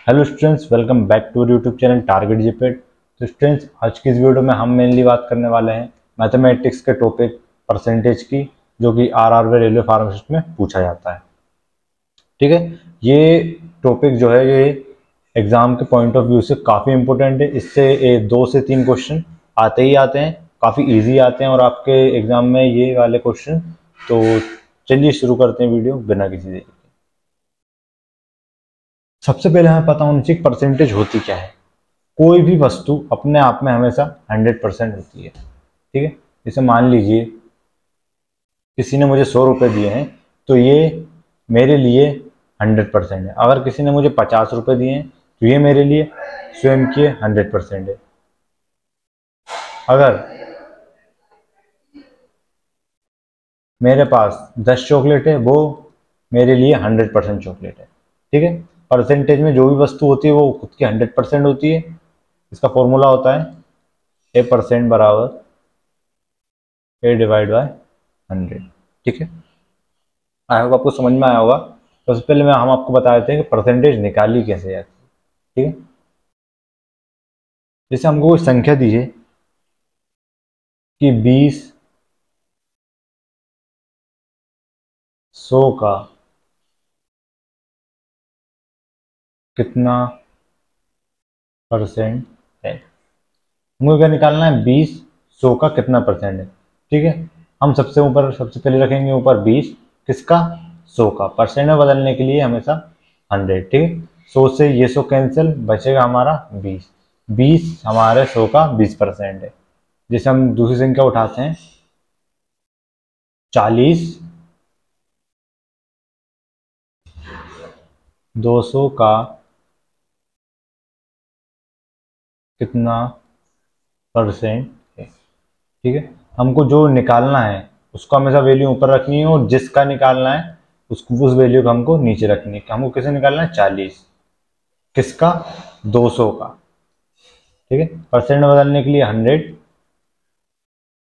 Hello students, welcome back to YouTube channel target GPAT. तो students, आज की इस वीडियो में हम मेनली बात करने वाले हैं मैथमेटिक्स के टॉपिक परसेंटेज की, जो कि आरआरबी रेलवे फार्मासिस्ट में पूछा जाता है। ठीक है, ये टॉपिक जो है ये एग्जाम के पॉइंट ऑफ व्यू से काफ़ी इंपॉर्टेंट है। इससे 2 से 3 क्वेश्चन आते ही आते हैं, काफ़ी ईजी आते हैं और आपके एग्जाम में ये वाले क्वेश्चन। तो चलिए शुरू करते हैं वीडियो बिना किसी देरी के। सबसे पहले हमें पता होना चाहिए परसेंटेज होती क्या है। कोई भी वस्तु अपने आप में हमेशा 100% होती है। ठीक है, जैसे मान लीजिए किसी ने मुझे 100 रुपये दिए हैं, तो ये मेरे लिए 100% है। अगर किसी ने मुझे 50 रुपये दिए हैं, तो ये मेरे लिए स्वयं के 100% है। अगर मेरे पास 10 चॉकलेट है, वो मेरे लिए 100% चॉकलेट है। ठीक है, परसेंटेज में जो भी वस्तु होती है वो खुद की 100% होती है। इसका फॉर्मूला होता है A% बराबर A डिवाइड बाय 100। ठीक है, आई होप आपको समझ में आया होगा। तो सबसे पहले हम आपको बता देते हैं कि परसेंटेज निकाली कैसे जाती है। ठीक है, जैसे हमको कोई संख्या दी है कि 20 100 का कितना परसेंट है। हमको क्या निकालना है, 20 100 का कितना परसेंट है। ठीक है, हम सबसे पहले रखेंगे ऊपर 20, किसका, 100 का। परसेंट में बदलने के लिए हमेशा 100। ठीक है, 100 से ये 100 कैंसिल, बचेगा हमारा 20। 20 हमारे 100 का 20% है। जैसे हम दूसरी संख्या उठाते हैं 40 200 का कितना परसेंट है। ठीक है, हमको जो निकालना है उसको हमेशा वैल्यू ऊपर रखनी है, और जिसका निकालना है उसको उस वैल्यू को हमको नीचे रखनी है। हमको किसे निकालना है, 40, किसका, 200 का। ठीक है, परसेंट में बदलने के लिए 100,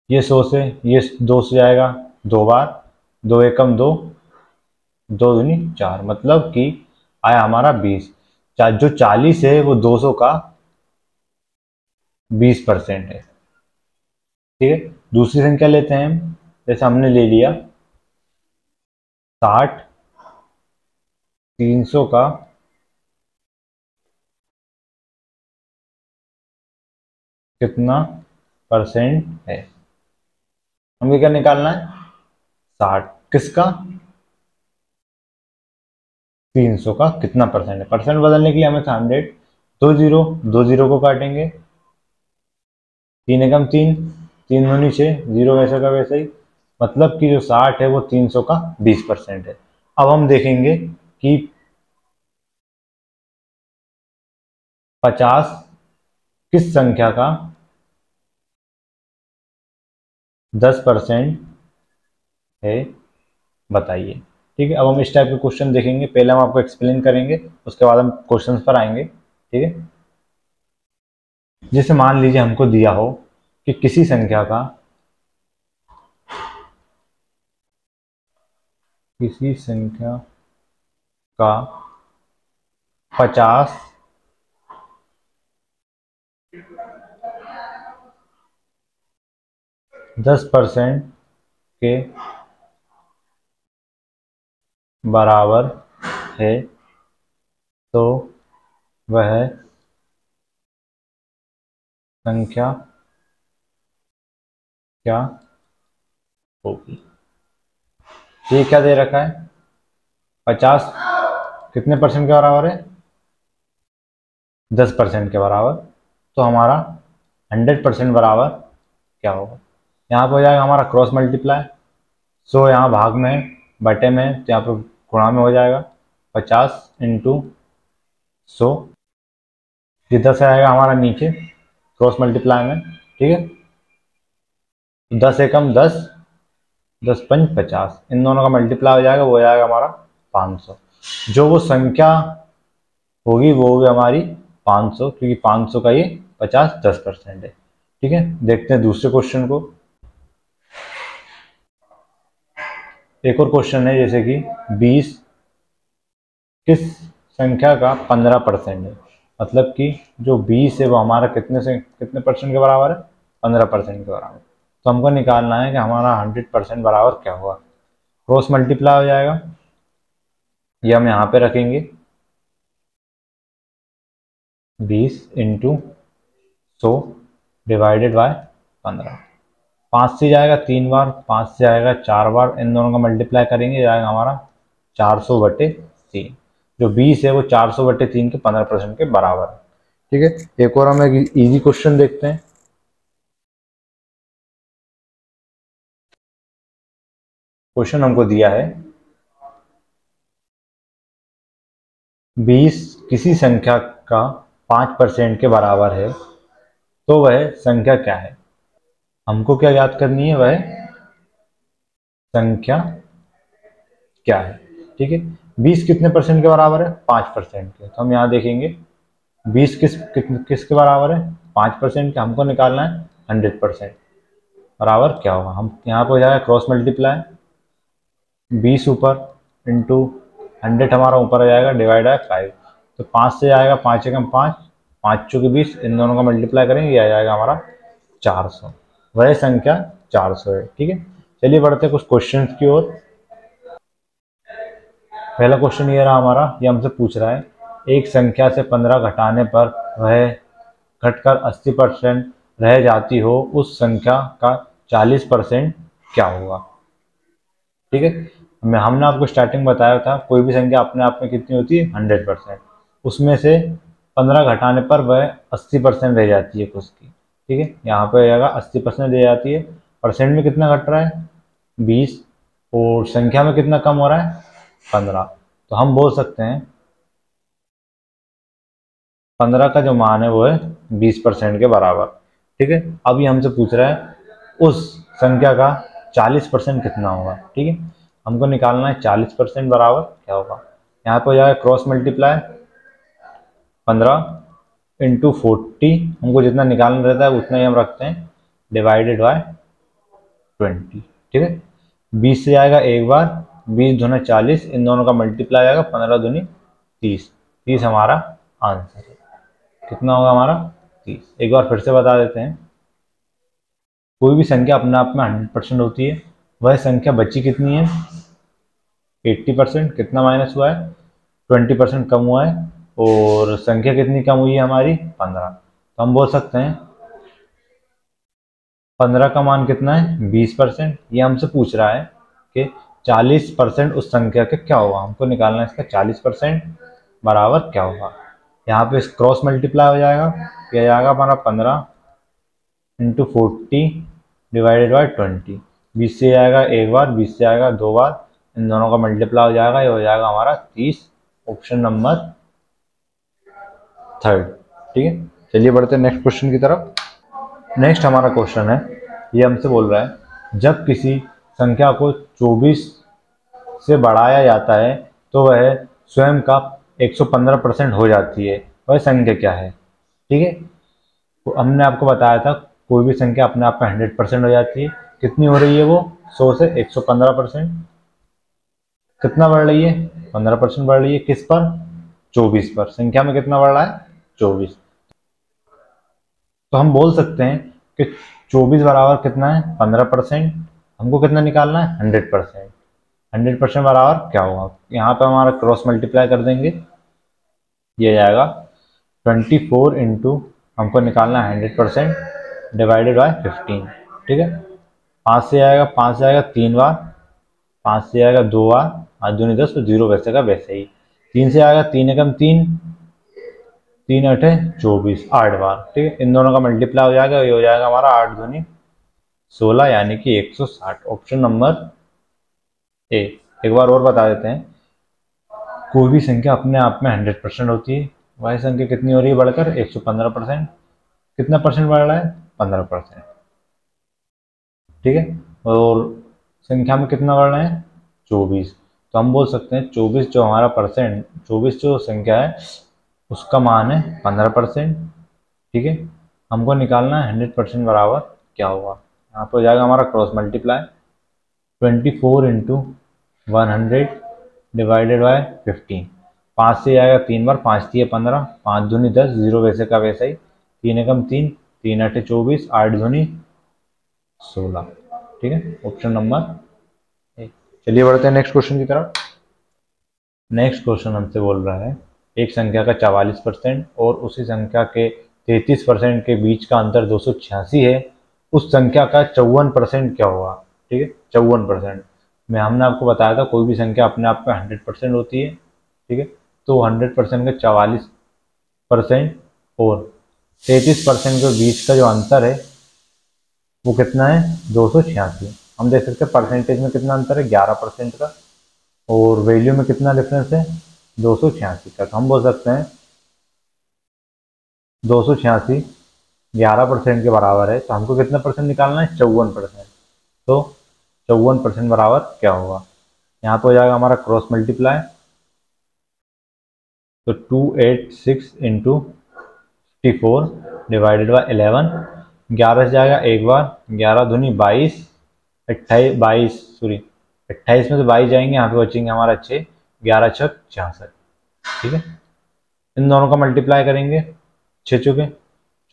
ये 100 से ये 2 से जाएगा 2 बार, 2 एकम 2, 2 दूनी 4, मतलब कि आया हमारा 20। जो 40 है वो 200 का 20% है। ठीक है, दूसरी संख्या लेते हैं हम। जैसे हमने ले लिया 60 300 का कितना परसेंट है। हमें क्या निकालना है, 60 किसका, 300 का कितना परसेंट है। परसेंट बदलने के लिए हमें 100, 2 जीरो को काटेंगे, 3 एकम 3, 3 दूनी 6, जीरो वैसे का वैसे ही, मतलब कि जो 60 है वो 300 का 20% है। अब हम देखेंगे कि 50 किस संख्या का 10% है, बताइए। ठीक है, अब हम इस टाइप के क्वेश्चन देखेंगे। पहले हम आपको एक्सप्लेन करेंगे, उसके बाद हम क्वेश्चंस पर आएंगे। ठीक है, जैसे मान लीजिए हमको दिया हो कि किसी संख्या का 50 10% के बराबर है, तो वह संख्या क्या होगी। ये क्या दे रखा है, 50 कितने परसेंट के बराबर है, 10% के बराबर। तो हमारा 100% बराबर क्या होगा, यहाँ पर हो जाएगा हमारा क्रॉस मल्टीप्लाई। 100 यहाँ भाग में है, बटे में है, तो यहाँ पर गुणा में हो जाएगा 50 इंटू 100। ये 10 आएगा हमारा नीचे क्रॉस मल्टीप्लाई में। ठीक है, 10 एकम 10, 10 पंच 50, इन दोनों का मल्टीप्लाई हो जाएगा, वो हो जाएगा हमारा 500। जो वो संख्या होगी वो होगी हमारी 500, क्योंकि 500 का ये 10% है। ठीक है, देखते हैं दूसरे क्वेश्चन को। एक और क्वेश्चन है, जैसे कि 20 किस संख्या का 15% है, मतलब कि जो 20 है वो हमारा कितने परसेंट के बराबर है, 15% के बराबर। तो हमको निकालना है कि हमारा 100% बराबर क्या हुआ। क्रॉस मल्टीप्लाई हो जाएगा, ये हम यहाँ पे रखेंगे 20 इंटू 100 डिवाइडेड बाय 15। 5 से जाएगा 3 बार, 5 से आएगा 4 बार, इन दोनों का मल्टीप्लाई करेंगे, जाएगा हमारा 400/3। जो 20 है वो 400/3 के 15% के बराबर है। ठीक है, एक और हम एक इजी क्वेश्चन देखते हैं। क्वेश्चन हमको दिया है 20 किसी संख्या का 5% के बराबर है, तो वह संख्या क्या है। हमको क्या याद करनी है, वह संख्या क्या है। ठीक है, 20 कितने परसेंट के बराबर है, 5% के। तो हम यहाँ देखेंगे 20 किसके बराबर है, 5% के। हमको निकालना है 100% बराबर क्या होगा। हम यहाँ पर हो जाएगा क्रॉस मल्टीप्लाई, 20 ऊपर इंटू 100 हमारा ऊपर आ जाएगा डिवाइड बाय 5। तो 5 से आएगा 5 एकम 5, 5 चौके 20, इन दोनों का मल्टीप्लाई करेंगे, ये आ जाएगा हमारा 400। वह संख्या 400 है। ठीक है, चलिए बढ़ते कुछ क्वेश्चंस की ओर। पहला क्वेश्चन ये रहा हमारा, ये हमसे पूछ रहा है एक संख्या से 15 घटाने पर वह घटकर 80% रह जाती हो, उस संख्या का 40% क्या होगा। ठीक है, हमने आपको स्टार्टिंग बताया था कोई भी संख्या अपने आप में कितनी होती है, 100%। उसमें से 15 घटाने पर वह 80% रह जाती है कुछ की। ठीक है, यहाँ पे आएगा 80% रह जाती है। परसेंट में कितना घट रहा है, 20, और संख्या में कितना कम हो रहा है, 15। तो हम बोल सकते हैं 15 का जो मान है वो है 20% के बराबर। ठीक है, अब ये हमसे पूछ रहा है उस संख्या का 40% कितना होगा। ठीक है, हमको निकालना है 40% बराबर क्या होगा। यहाँ पे हो जाएगा क्रॉस मल्टीप्लाई, 15 इंटू 40, हमको जितना निकालना रहता है उतना ही हम रखते हैं, डिवाइडेड बाय 20। ठीक है, 20 से आएगा एक बार, 20 दूना 40, इन दोनों का मल्टीप्लाई आएगा, 15 दूनी 30, 30 हमारा आंसर है। कितना होगा हमारा, 30। एक बार फिर से बता देते हैं, कोई भी संख्या अपने आप में 100% होती है, वह संख्या बची कितनी है, 80%। कितना माइनस हुआ है, 20% कम हुआ है, और संख्या कितनी कम हुई है हमारी, 15। तो हम बोल सकते हैं 15 का मान कितना है, 20%। ये हमसे पूछ रहा है कि 40% उस संख्या के क्या होगा। हमको निकालना है इसका 40% बराबर क्या होगा। यहाँ पे क्रॉस मल्टीप्लाई हो जाएगा, क्या जाएगा हमारा 15 इंटू 40 डिवाइडेड बाई 20। 20 से आएगा एक बार, 20 से आएगा दो बार, इन दोनों का मल्टीप्लाई हो जाएगा, ये हो जाएगा हमारा 30। Option number 3। ठीक है, चलिए बढ़ते हैं नेक्स्ट क्वेश्चन की तरफ। नेक्स्ट हमारा क्वेश्चन है, ये हमसे बोल रहा है जब किसी संख्या को 24 से बढ़ाया जाता है तो वह स्वयं का 115% हो जाती है, वह संख्या क्या है। ठीक है, तो हमने आपको बताया था कोई भी संख्या अपने आप में 100% हो जाती है। कितनी हो रही है वो, 100 से 115%। कितना बढ़ रही है, 15% बढ़ रही है। किस पर, 24 पर। संख्या में कितना बढ़ रहा है, 24। तो हम बोल सकते हैं कि 24 बराबर कितना है, 15%। हमको कितना निकालना है, 100%। 100% बराबर क्या होगा, यहाँ पे हमारा क्रॉस मल्टीप्लाई कर देंगे, ये जाएगा 24 इंटू, हमको निकालना है 100% डिवाइडेड बाय 15। ठीक है, 5 से आएगा, 5 से आएगा 3 बार, 5 से आएगा 2 बार, 5 दूनी 10, तो 0 वैसे का वैसे ही। 3 से आएगा 3 एकम 3, 3 अठे 24, 8 बार। ठीक है, इन दोनों का मल्टीप्लाई हो जाएगा, ये हो जाएगा हमारा 8 दूनी 16, यानी कि 160। Option number A. एक बार और बता देते हैं, कोई भी संख्या अपने आप में 100% होती है, वह संख्या कितनी हो रही है बढ़कर, 115%। कितना परसेंट बढ़ रहा है, 15%। ठीक है, और संख्या में कितना बढ़ रहा है, 24। तो हम बोल सकते हैं 24 जो हमारा परसेंट, 24 जो संख्या है उसका मान है 15%। ठीक है, हमको निकालना है 100% बराबर क्या होगा। यहाँ पर हो जाएगा हमारा cross multiply, 24 into 100 divided by 15। 5 से आएगा 3 बार, 5 3 15, 5 दूनी 10, 0 वैसे का वैसा ही, 3 एकम 3, 3 8 24, 8 दूनी 16। ठीक है, ऑप्शन नंबर एक। चलिए बढ़ते हैं नेक्स्ट क्वेश्चन की तरफ। नेक्स्ट क्वेश्चन हमसे बोल रहा है एक संख्या का 44% और उसी संख्या के 33% के बीच का अंतर 286 है, उस संख्या का 54% क्या होगा। ठीक है, 54%। मैं हमने आपको बताया था कोई भी संख्या अपने आप में 100% होती है। ठीक है, तो 100% का 44% और 33% के बीच का जो अंतर है वो कितना है, 286। हम देख सकते हैं परसेंटेज में कितना अंतर है, 11% का, और वैल्यू में कितना डिफरेंस है, 286 का। तो हम बोल सकते हैं 286 11% के बराबर है, तो हमको कितना परसेंट निकालना है, 54%। तो 54% बराबर क्या होगा, यहाँ पे हो जाएगा हमारा क्रॉस मल्टीप्लाई। तो 286 इंटू 54 डिवाइडेड बाई 11, 11 से जाएगा एक बार, 11 दूनी 22, 28 सॉरी 28 में से 22 जाएंगे, यहाँ पे बचेंगे हमारा 6, 11 छक 66। ठीक है, इन दोनों का मल्टीप्लाई करेंगे, 6 चुके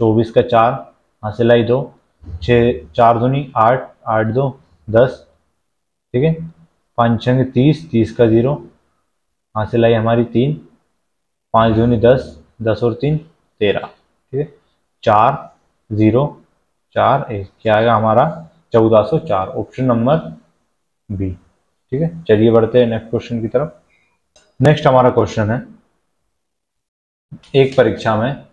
24 का 4, हासिल आई 2, 6 4 दूनी 8, 8 2 10। ठीक है, 5 छंग 30, 30 का 0, हासिल आई हमारी 3, 5 दूनी 10, 10 और 3 13। ठीक है, 4 0 4 1, क्या आएगा हमारा 1404, ऑप्शन नंबर बी। ठीक है, चलिए बढ़ते हैं नेक्स्ट क्वेश्चन की तरफ। नेक्स्ट हमारा क्वेश्चन है एक परीक्षा में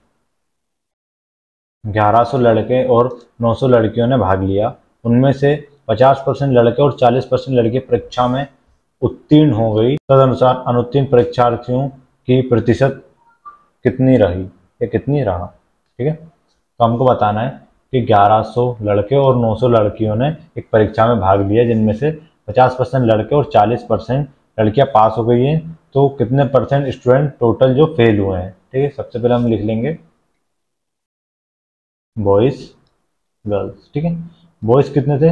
1100 लड़के और 900 लड़कियों ने भाग लिया, उनमें से 50% लड़के और 40% लड़के परीक्षा में उत्तीर्ण हो गई, तदनुसार अनुत्तीर्ण परीक्षार्थियों की प्रतिशत कितनी रही या कितनी रहा। ठीक है, तो हमको बताना है कि 1100 लड़के और 900 लड़कियों ने एक परीक्षा में भाग लिया, जिनमें से 50% लड़के और 40% लड़कियां पास हो गई हैं, तो कितने परसेंट स्टूडेंट टोटल जो फेल हुए हैं। ठीक है, सबसे पहले हम लिख लेंगे बॉयज गर्ल्स। ठीक है, बॉयज कितने थे,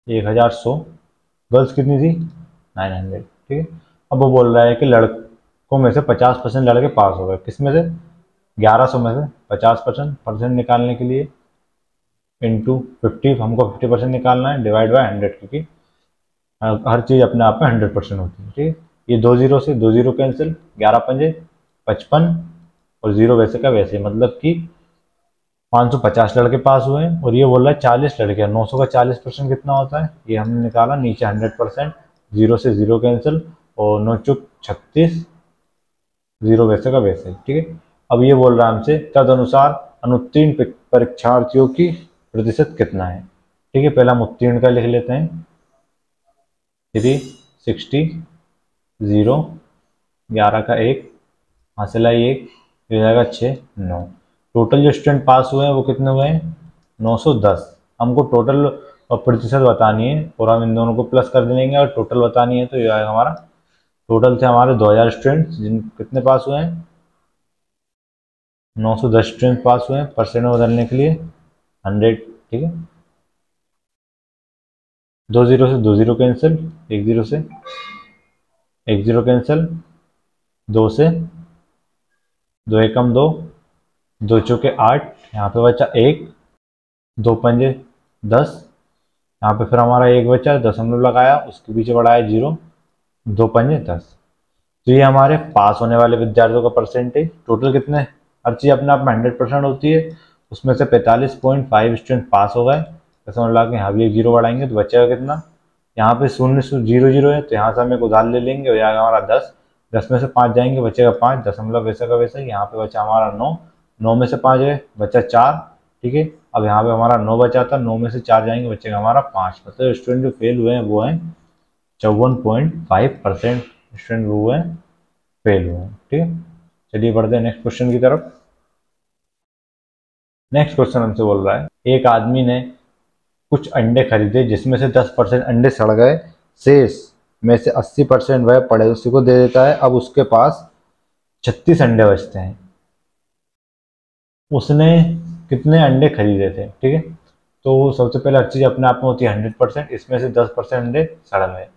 1100, गर्ल्स कितनी थी, 900। ठीक है, अब वो बोल रहा है कि लड़कों में से 50% लड़के पास हो गए, किसमें से, 1100 में से 50% निकालने के लिए इंटू 50, हमको 50% निकालना है, डिवाइड बाय 100, क्योंकि हर चीज़ अपने आप में 100% होती है। ठीक है, ये 2 जीरो से 2 जीरो कैंसिल, 11 पंजे 55 और 0 वैसे का वैसे, मतलब कि 550 लड़के पास हुए हैं, और ये बोल रहा है 40 लड़के, 900 का 40% कितना होता है, ये हमने निकाला, नीचे 100%, 0 से 0 कैंसिल, और 9 चुक 36, 0 वैसे का वैसे। ठीक है, अब ये बोल रहा है हमसे तदनुसार अनुत्तीर्ण परीक्षार्थियों की प्रतिशत कितना है। ठीक है, पहले हम उत्तीर्ण का लिख लेते हैं, 360, 0, 11 का 1, हासिल आई 1, हो जाएगा 6 9। टोटल जो स्टूडेंट पास हुए हैं वो कितने हुए हैं, 910। हमको टोटल प्रतिशत बतानी है, और हम इन दोनों को प्लस कर देंगे, और टोटल बतानी है, तो ये आएगा हमारा, टोटल थे हमारे 2000 स्टूडेंट, जिन कितने पास हुए हैं, 910 स्टूडेंट पास हुए हैं, परसेंट में बदलने के लिए 100। ठीक है, 2 जीरो से 2 जीरो कैंसिल, 1 जीरो से 1 जीरो कैंसिल, 2 से 2 एकम 2, 2 चौके 8, यहाँ पे बचा 1, 2 पंजे 10, यहाँ पे फिर हमारा 1 बचा, दशमलव लगाया, उसके पीछे बढ़ाया 0, 2 पंजे 10। तो ये हमारे पास होने वाले विद्यार्थियों का परसेंटेज, टोटल कितने, हर चीज़ अपने आप में 100% होती है, उसमें से 45.5 स्टूडेंट पास हो गए, दशमलव लगा के यहाँ भी 1 जीरो बढ़ाएंगे तो बचेगा कितना, यहाँ पे 0 0 0 है, तो यहाँ से हम एक उधार ले लेंगे, हो जाएगा हमारा 10, 10 में से 5 जाएंगे, बचेगा 5, दशमलव वैसा का वैसा, यहाँ पे बचा हमारा 9, 9 में से 5 गए, बचा 4। ठीक है, अब यहाँ पे हमारा 9 बचा था, 9 में से 4 जाएंगे, बचेगा हमारा 5, मतलब स्टूडेंट जो फेल हुए हैं वो हैं 54.5% स्टूडेंट वो हैं फेल हुए हैं। ठीक है, चलिए बढ़ते हैं नेक्स्ट क्वेश्चन की तरफ। नेक्स्ट क्वेश्चन हमसे बोल रहा है एक आदमी ने कुछ अंडे खरीदे, जिसमें से 10% अंडे सड़ गए, शेष में से 80% वह पड़ोसी को दे देता है। अब उसके पास 36 अंडे बचते हैं, उसने कितने अंडे खरीदे थे। ठीक है, तो सबसे पहले हर चीज़ अपने आप में होती है 100%, इसमें से 10% अंडे सड़ गए,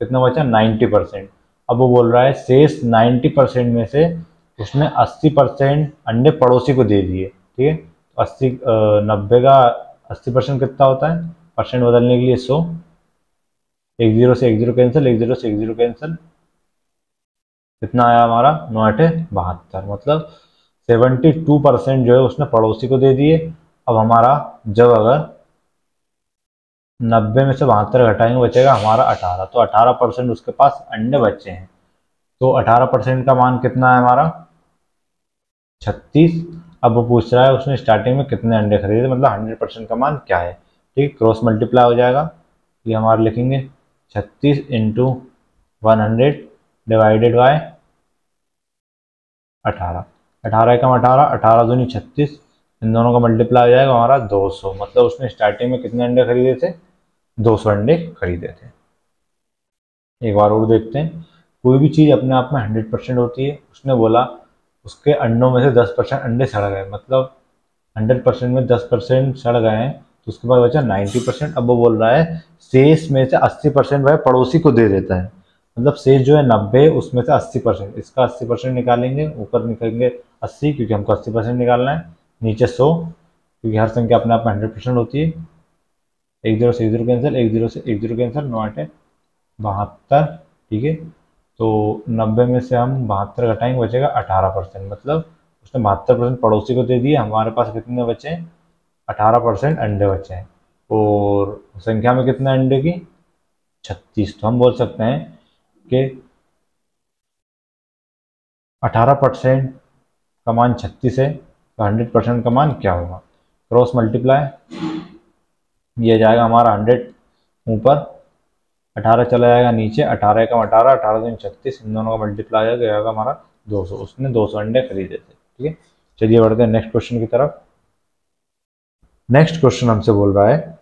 कितना बचा 90%। अब वो बोल रहा है शेष 90% में से उसने 80% अंडे पड़ोसी को दे दिए। ठीक है, तो 90 का 80% कितना होता है, परसेंट बदलने के लिए 100, एक जीरो से एक जीरो कैंसिल, एक जीरो से एक जीरो कैंसिल, कितना आया हमारा 9×8 = 72, मतलब 72% जो है उसने पड़ोसी को दे दिए। अब हमारा जब अगर 90 में से 72 घटाएंगे बचेगा हमारा 18, तो 18% उसके पास अंडे बचे हैं। तो 18% का मान कितना है हमारा 36। अब वो पूछ रहा है उसने स्टार्टिंग में कितने अंडे खरीदे, मतलब 100% का मान क्या है। ठीक, क्रॉस मल्टीप्लाई हो जाएगा, ये हमारे लिखेंगे 36 × 100 डिवाइडेड बाय 18, 18 एकम 18, 18 दूनी 36, इन दोनों का मल्टीप्लाई हो जाएगा हमारा 200, मतलब उसने स्टार्टिंग में कितने अंडे खरीदे थे, 200 अंडे खरीदे थे। एक बार और देखते हैं, कोई भी चीज़ अपने आप में 100% होती है। उसने बोला उसके अंडों में से 10% अंडे सड़ गए, मतलब 100% में 10% सड़ गए हैं, तो उसके बाद बचा 90%। अब वो बोल रहा है शेष में से 80% वह पड़ोसी को दे देता है, मतलब शेष जो है 90, उसमें से 80%, इसका 80% निकालेंगे, ऊपर निकालेंगे 80 क्योंकि हमको 80% निकालना है, नीचे 100 क्योंकि हर संख्या अपने आप में 100% होती है, एक जीरो से एक जीरो कैंसिल, एक जीरो से एक जीरो कैंसिल, 9×8 = 72। ठीक है, तो 90 में से हम 72 घटाएंगे बचेगा 18%, मतलब उसने 72% पड़ोसी को दे दिए, हमारे पास कितने बचे हैं 18% अंडे बचे हैं, और संख्या में कितने अंडे की 36, तो हम बोल सकते हैं कि 18% का मान 36 है, तो 100% का मान क्या होगा, क्रॉस मल्टीप्लाई, ये जाएगा हमारा 100 ऊपर, 18 चला जाएगा नीचे, 18 एकम 18, 18 दूनी 36, इन दोनों का मल्टीप्लाई आ जाएगा हमारा 200, उसने 200 अंडे खरीदे थे। ठीक है, चलिए बढ़ते हैं नेक्स्ट क्वेश्चन की तरफ। नेक्स्ट क्वेश्चन हमसे बोल रहा है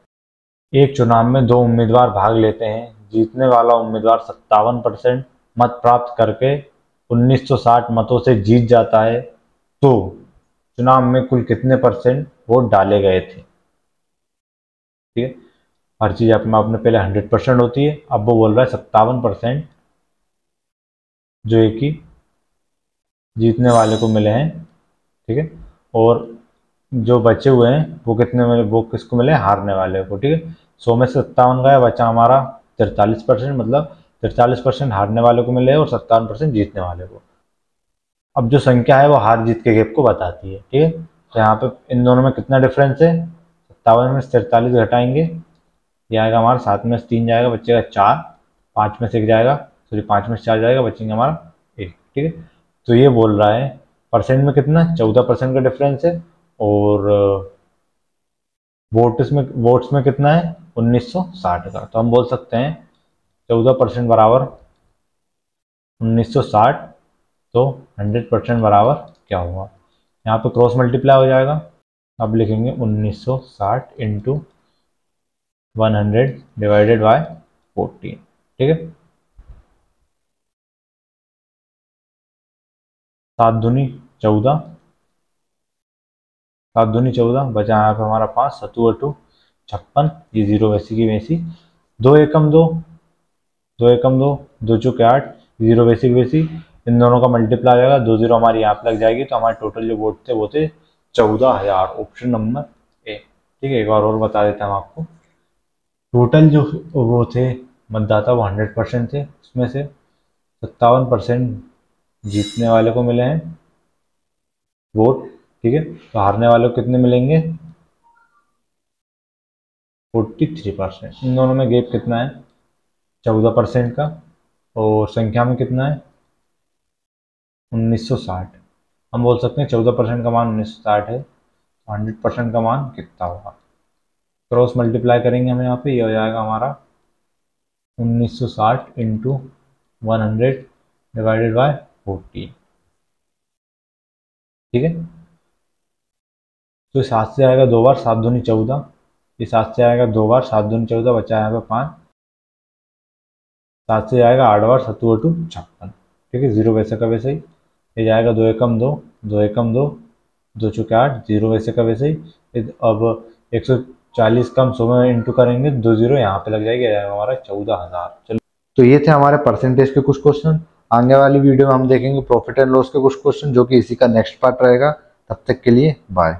एक चुनाव में 2 उम्मीदवार भाग लेते हैं, जीतने वाला उम्मीदवार 57% मत प्राप्त करके 1960 मतों से जीत जाता है, तो चुनाव में कुल कितने % वोट डाले गए थे। ठीक है, हर चीज अपने आप में पहले 100% होती है, अब वो बोल रहा है 57% जो है कि जीतने वाले को मिले हैं। ठीक है, और जो बचे हुए हैं वो कितने मिले, वो किसको मिले, हारने वाले को। ठीक है, 100 में से 57 गया, बचा हमारा 43%, मतलब 43% हारने वाले को मिले और 57% जीतने वाले को। अब जो संख्या है वो हार जीत के गैप को बताती है। ठीक है, तो यहाँ पे इन दोनों में कितना डिफरेंस है, 57 में से 43 घटाएंगे, ये आएगा हमारा 7 में से 3 जाएगा बचेगा 4, 5 में से 1 जाएगा, सॉरी 5 में से 4 जाएगा बचेंगे हमारा 1। ठीक है, तो ये बोल रहा है परसेंट में कितना 14% का डिफरेंस है, और वोट्स में कितना है 1960 का, तो हम बोल सकते हैं 14% बराबर 1960, तो 100% बराबर क्या होगा, यहाँ पे क्रॉस मल्टीप्लाई हो जाएगा। अब लिखेंगे 1960 × 100 डिवाइडेड बाय 14। ठीक है, 7 दूनी 14, 7 दूनी 14, बचा यहाँ पे हमारा 5, 7 8 56, ये 0 वैसी की वैसी, 2 एकम 2, 2 एकम 2, 2 चौके 8, 0 वैसी की वैसी, इन दोनों का मल्टीप्लाई आ जाएगा, 2 0 हमारी यहाँ पे लग जाएगी, तो हमारे टोटल जो वोट थे वो थे 14,000, ऑप्शन नंबर ए। ठीक है, एक बार और बता देते हैं हम आपको, टोटल जो वो थे मतदाता वो 100% थे, उसमें से 57% जीतने वाले को मिले हैं वोट। ठीक है, तो हारने वाले को कितने मिलेंगे 43%। इन दोनों में गैप कितना है 14% का, और संख्या में कितना है 1960, हम बोल सकते हैं 14% का मान 1960 है, तो 100% का मान कितना होगा, क्रॉस मल्टीप्लाई करेंगे हम यहाँ पे, ये हो जाएगा हमारा 1960 × 100 डिवाइडेड बाय 40। ठीक है, तो 7 से आएगा 2 बार, 7 दूनी 14, ये 7 से आएगा 2 बार, 7 दूनी 14, बचा यहाँ पे 5, 7 से आएगा 8 बार, 7 8 56। ठीक है, 0 वैसे का वैसे ही, ये जाएगा 2 एकम 2, 2 एकम 2, 2 चौके 8, 0 वैसे का वैसे ही। अब 140 कम 100 में इंटू करेंगे, 2 0 यहाँ पे लग जाएगी, हमारा 14,000। चलो, तो ये थे हमारे परसेंटेज के कुछ क्वेश्चन। आगे वाली वीडियो में हम देखेंगे प्रॉफिट एंड लॉस के कुछ क्वेश्चन, जो कि इसी का नेक्स्ट पार्ट रहेगा। तब तक के लिए बाय।